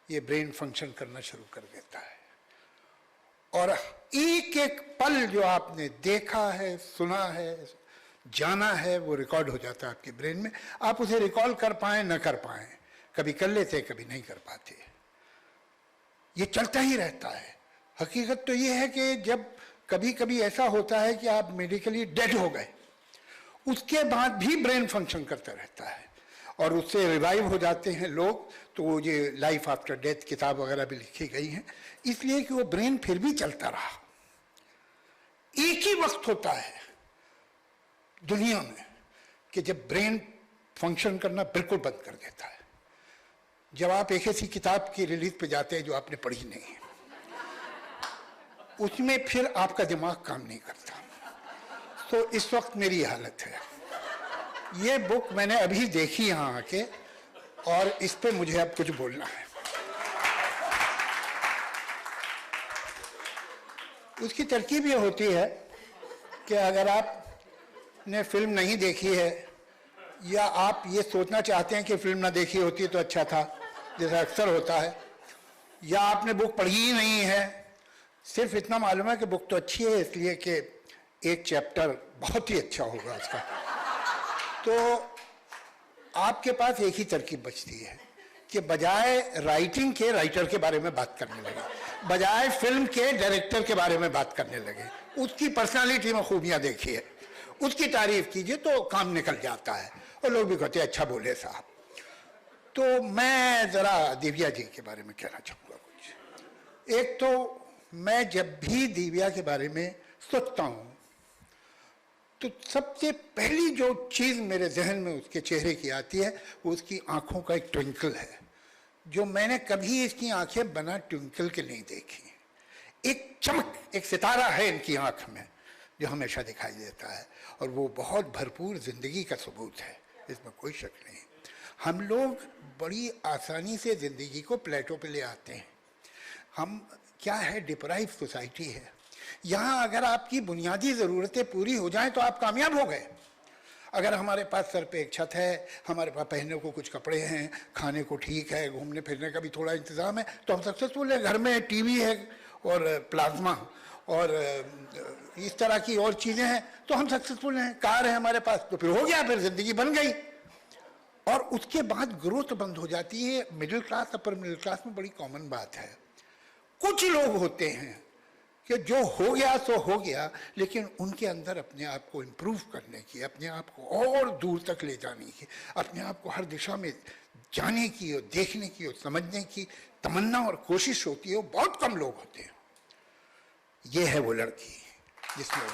ये ब्रेन फंक्शन करना शुरू कर देता है, और एक एक पल जो आपने देखा है, सुना है, जाना है, वो रिकॉर्ड हो जाता है आपके ब्रेन में। आप उसे रिकॉल कर पाएं न कर पाएं, कभी कर लेते कभी नहीं कर पाते, ये चलता ही रहता है। हकीकत तो ये है कि जब कभी कभी ऐसा होता है कि आप मेडिकली डेड हो गए, उसके बाद भी ब्रेन फंक्शन करता रहता है और उससे रिवाइव हो जाते हैं लोग। तो ये लाइफ आफ्टर डेथ किताब वगैरह भी लिखी गई हैं, इसलिए कि वो ब्रेन फिर भी चलता रहा। एक ही वक्त होता है दुनिया में कि जब ब्रेन फंक्शन करना बिल्कुल बंद कर देता है, जब आप एक ऐसी किताब की रिलीज पे जाते हैं जो आपने पढ़ी नहीं है, उसमें फिर आपका दिमाग काम नहीं करता। तो इस वक्त मेरी हालत है। ये बुक मैंने अभी देखी यहाँ आके, और इस पे मुझे अब कुछ बोलना है। उसकी तरकीब ये होती है कि अगर आपने फिल्म नहीं देखी है, या आप ये सोचना चाहते हैं कि फिल्म ना देखी होती तो अच्छा था, जैसा अक्सर होता है, या आपने बुक पढ़ी ही नहीं है, सिर्फ इतना मालूम है कि बुक तो अच्छी है इसलिए कि एक चैप्टर बहुत ही अच्छा होगा उसका, तो आपके पास एक ही तरकीब बचती है कि बजाय राइटिंग के राइटर के बारे में बात करने लगे, बजाय फिल्म के डायरेक्टर के बारे में बात करने लगे, उसकी पर्सनालिटी में खूबियां देखिए, उसकी तारीफ कीजिए, तो काम निकल जाता है और लोग भी कहते हैं अच्छा बोले साहब। तो मैं ज़रा दिव्या जी के बारे में कहना चाहूँगा कुछ। एक तो मैं जब भी दिव्या के बारे में सोचता हूँ तो सबसे पहली जो चीज़ मेरे जहन में उसके चेहरे की आती है वो उसकी आँखों का एक ट्विंकल है, जो मैंने कभी इसकी आंखें बना ट्विंकल के नहीं देखी। एक चमक, एक सितारा है इनकी आँख में जो हमेशा दिखाई देता है, और वो बहुत भरपूर ज़िंदगी का सबूत है, इसमें कोई शक नहीं। हम लोग बड़ी आसानी से ज़िंदगी को प्लेटों पे ले आते हैं। हम क्या है, डिप्राइव सोसाइटी है। यहाँ अगर आपकी बुनियादी ज़रूरतें पूरी हो जाएं तो आप कामयाब हो गए। अगर हमारे पास सर पे एक छत है, हमारे पास पहनने को कुछ कपड़े हैं, खाने को ठीक है, घूमने फिरने का भी थोड़ा इंतज़ाम है, तो हम सक्सेसफुल हैं। घर में टीवी है और प्लाज्मा और इस तरह की और चीज़ें हैं तो हम सक्सेसफुल हैं। कार है हमारे पास तो फिर हो गया, फिर ज़िंदगी बन गई। और उसके बाद ग्रोथ बंद हो जाती है। Middle class, upper middle class में बड़ी कॉमन बात है। कुछ लोग होते हैं कि जो हो गया सो हो गया, लेकिन उनके अंदर अपने आप को इम्प्रूव करने की, अपने आप को और दूर तक ले जाने की, अपने आप को हर दिशा में जाने की और देखने की और समझने की तमन्ना और कोशिश होती है, वो बहुत कम लोग होते हैं। ये है वो लड़की जिसमें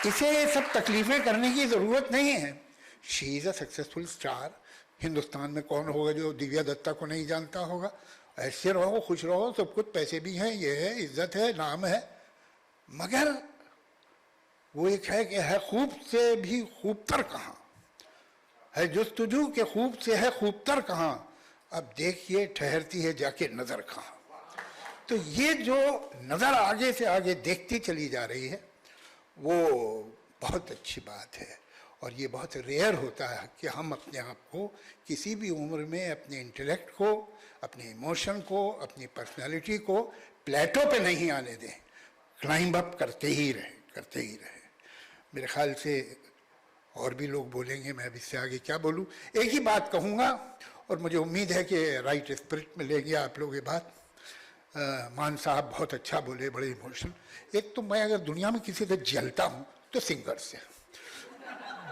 इसे सब तकलीफें करने की ज़रूरत नहीं है। She is a successful star. Hindustan में कौन होगा जो दिव्या दत्ता को नहीं जानता होगा। ऐसे रहो, खुश रहो, सब कुछ, पैसे भी हैं, ये है, इज्जत है, नाम है, मगर वो एक है कि है खूब से भी खूबतर कहाँ है, जुस्तजू के खूब से है खूबतर कहाँ, अब देखिए ठहरती है जाके नज़र कहाँ। तो ये जो नज़र आगे से आगे देखती चली जा रही है वो बहुत अच्छी बात है। और ये बहुत रेयर होता है कि हम अपने आप को किसी भी उम्र में अपने इंटेलेक्ट को, अपने इमोशन को, अपनी पर्सनालिटी को प्लेटो पे नहीं आने दें, क्लाइंब अप करते ही रहें। मेरे ख्याल से और भी लोग बोलेंगे, मैं अब इससे आगे क्या बोलूं। एक ही बात कहूँगा और मुझे उम्मीद है कि राइट स्पिरिट में लेंगे आप लोग ये बात। मान साहब बहुत अच्छा बोले, बड़े इमोशनल। एक तो मैं अगर दुनिया में किसी से जलता हूँ तो सिंगर से।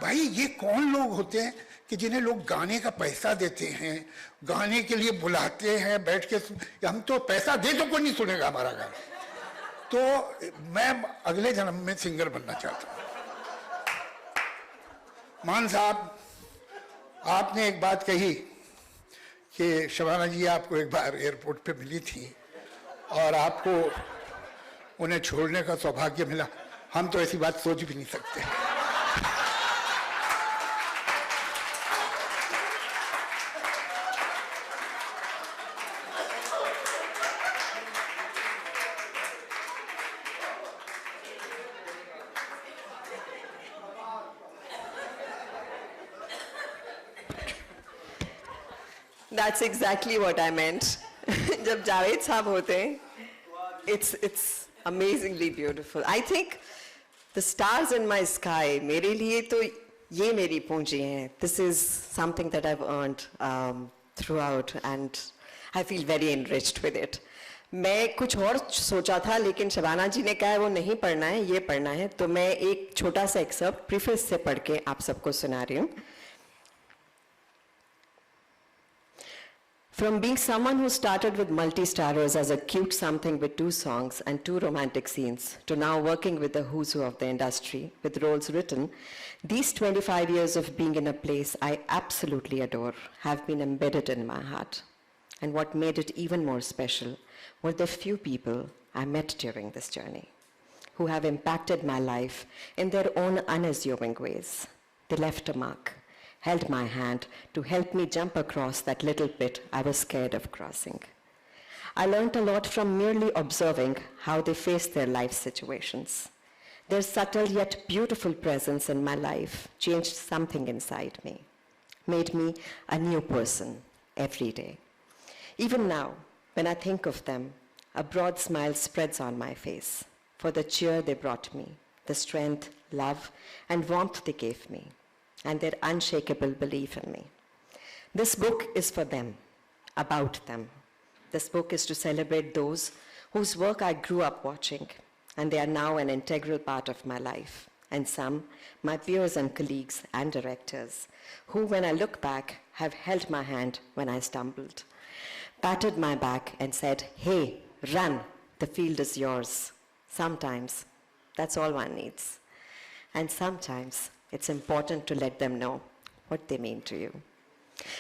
भाई ये कौन लोग होते हैं कि जिन्हें लोग गाने का पैसा देते हैं, गाने के लिए बुलाते हैं, बैठ के हम तो पैसा दे तो कोई नहीं सुनेगा हमारा गाना। तो मैं अगले जन्म में सिंगर बनना चाहता हूँ। मान साहब, आपने एक बात कही कि शबाना जी आपको एक बार एयरपोर्ट पे मिली थी और आपको उन्हें छोड़ने का सौभाग्य मिला। हम तो ऐसी बात सोच भी नहीं सकते। That's exactly what I meant. जब जावेद साहब होते हैं, it's amazingly beautiful. I think the stars in my sky, मेरे लिए तो ये मेरी पूंजी है. This is something that I've earned throughout, and I feel very enriched with it. मैं कुछ और सोचा था, लेकिन शबाना जी ने कहा वो नहीं पढ़ना है, ये पढ़ना है, तो मैं एक छोटा सा एक्सर्प्ट प्रीफेस से पढ़ के आप सबको सुना रही हूँ. From being someone who started with multi-starrers as a cute something with 2 songs and 2 romantic scenes, to now working with the who's who of the industry, with roles written, these 25 years of being in a place I absolutely adore have been embedded in my heart. And what made it even more special were the few people I met during this journey, who have impacted my life in their own unassuming ways. They left a mark, held my hand to help me jump across that little pit I was scared of crossing. I learned a lot from merely observing how they faced their life situations. Their subtle yet beautiful presence in my life changed something inside me, made me a new person every day. Even now, when I think of them, a broad smile spreads on my face for the cheer they brought me, the strength, love, and warmth they gave me, and their unshakable belief in me. This book is for them, about them. This book is to celebrate those whose work I grew up watching, and they are now an integral part of my life. And some, my peers and colleagues and directors, who, when I look back, have held my hand when I stumbled, patted my back and said, "Hey, run, the field is yours." Sometimes, that's all one needs. And sometimes, it's important to let them know what they mean to you.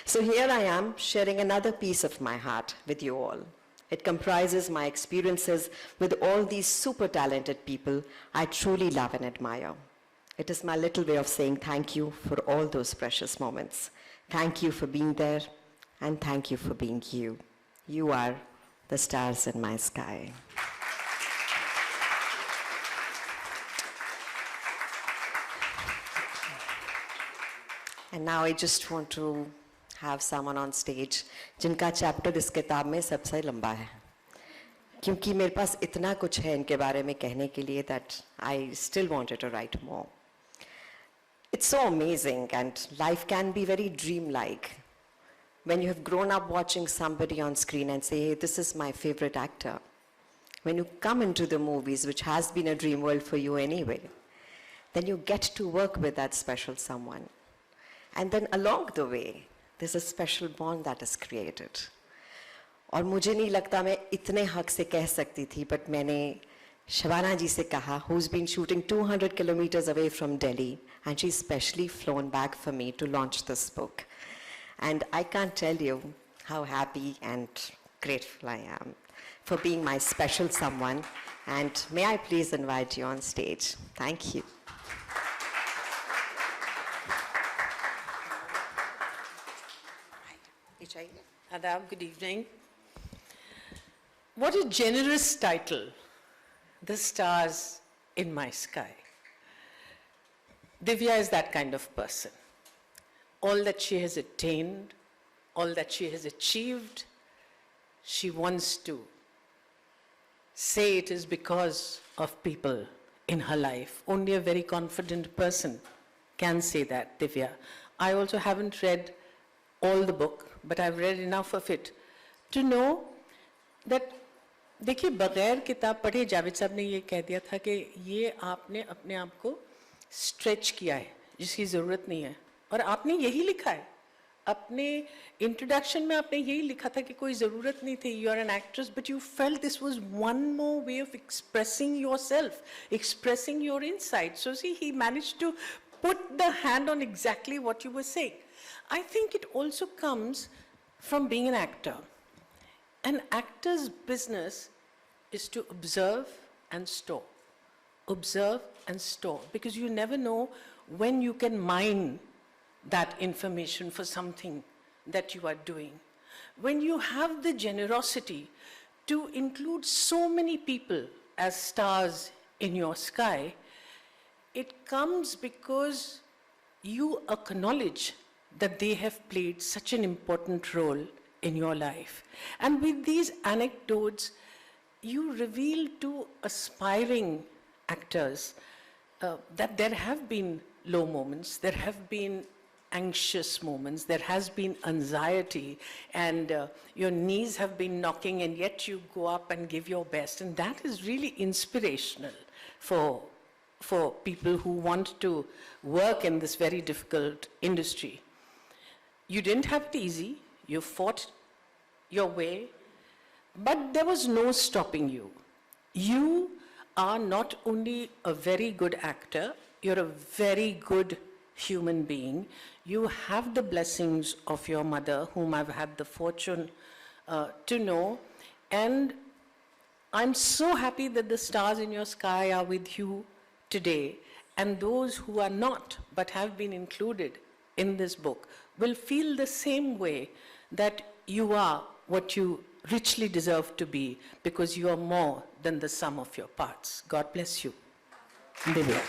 So here I am, sharing another piece of my heart with you all. It comprises my experiences with all these super talented people I truly love and admire. It is my little way of saying thank you for all those precious moments. Thank you for being there, and thank you for being you. You are the stars in my sky. And now I just want to have someone on stage जिनका chapter इस किताब में सबसे लंबा है, क्योंकि मेरे पास इतना कुछ है इनके बारे में कहने के लिए that I still wanted to write more. It's so amazing, and life can be very dreamlike when you have grown up watching somebody on screen and say, "Hey, this is my favorite actor." When you come into the movies, which has been a dream world for you anyway, then you get to work with that special someone. And then along the way, there's a special bond that is created. और मुझे नहीं लगता मैं इतने हक से कह सकती थी, but मैंने शबाना जी से कहा, who's been shooting 200 kilometers away from Delhi, and she's specially flown back for me to launch this book. And I can't tell you how happy and grateful I am for being my special someone. And may I please invite you on stage. Thank you. ये चाहिए? Adab, good evening. What a generous title, The Stars in My Sky. Divya is that kind of person. All that she has attained, all that she has achieved, she wants to say it is because of people in her life. Only a very confident person can say that, Divya. I also haven't read all the book, but I've read enough of it to know that, देखिए बगैर किताब पढ़े जावेद साहब ने ये कह दिया था कि ये आपने अपने आप को स्ट्रेच किया है जिसकी ज़रूरत नहीं है, और आपने यही लिखा है अपने इंट्रोडक्शन में, आपने यही लिखा था कि कोई ज़रूरत नहीं थी, you are an actress, but you felt this was one more way of expressing yourself, expressing your insight. So see he managed to put the hand on exactly what you were saying. I think it also comes from being an actor. An actor's business is to observe and store. Observe and store, because you never know when you can mine that information for something that you are doing. When you have the generosity to include so many people as stars in your sky, it comes because you acknowledge that they have played such an important role in your life. And with these anecdotes, you reveal to aspiring actors that there have been low moments, there have been anxious moments, there has been anxiety, and your knees have been knocking, and yet you go up and give your best. And that is really inspirational for people who want to work in this very difficult industry. You didn't have it easy, you fought your way, but there was no stopping you. You are not only a very good actor, you're a very good human being. You have the blessings of your mother, whom I've had the fortune to know, and I'm so happy that the stars in your sky are with you today, and those who are not but have been included in this book will feel the same way, that you are what you richly deserve to be, because you are more than the sum of your parts. God bless you. Divya.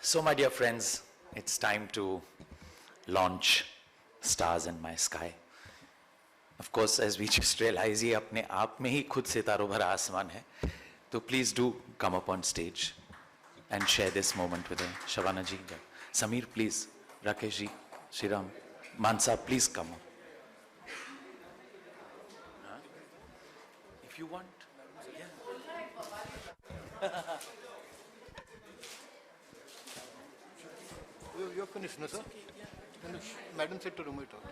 So, my dear friends, it's time to launch Stars in My Sky. Of course, as we just realize, ये अपने आप में ही खुद सितारों भरा आसमान है. So please do come up on stage and share this moment with Shabana ji. Sameer, please. Rakesh ji, Shriram, Mansa, please come on. If you want. You're finished, no, sir? Finish. Madam said to remove it out.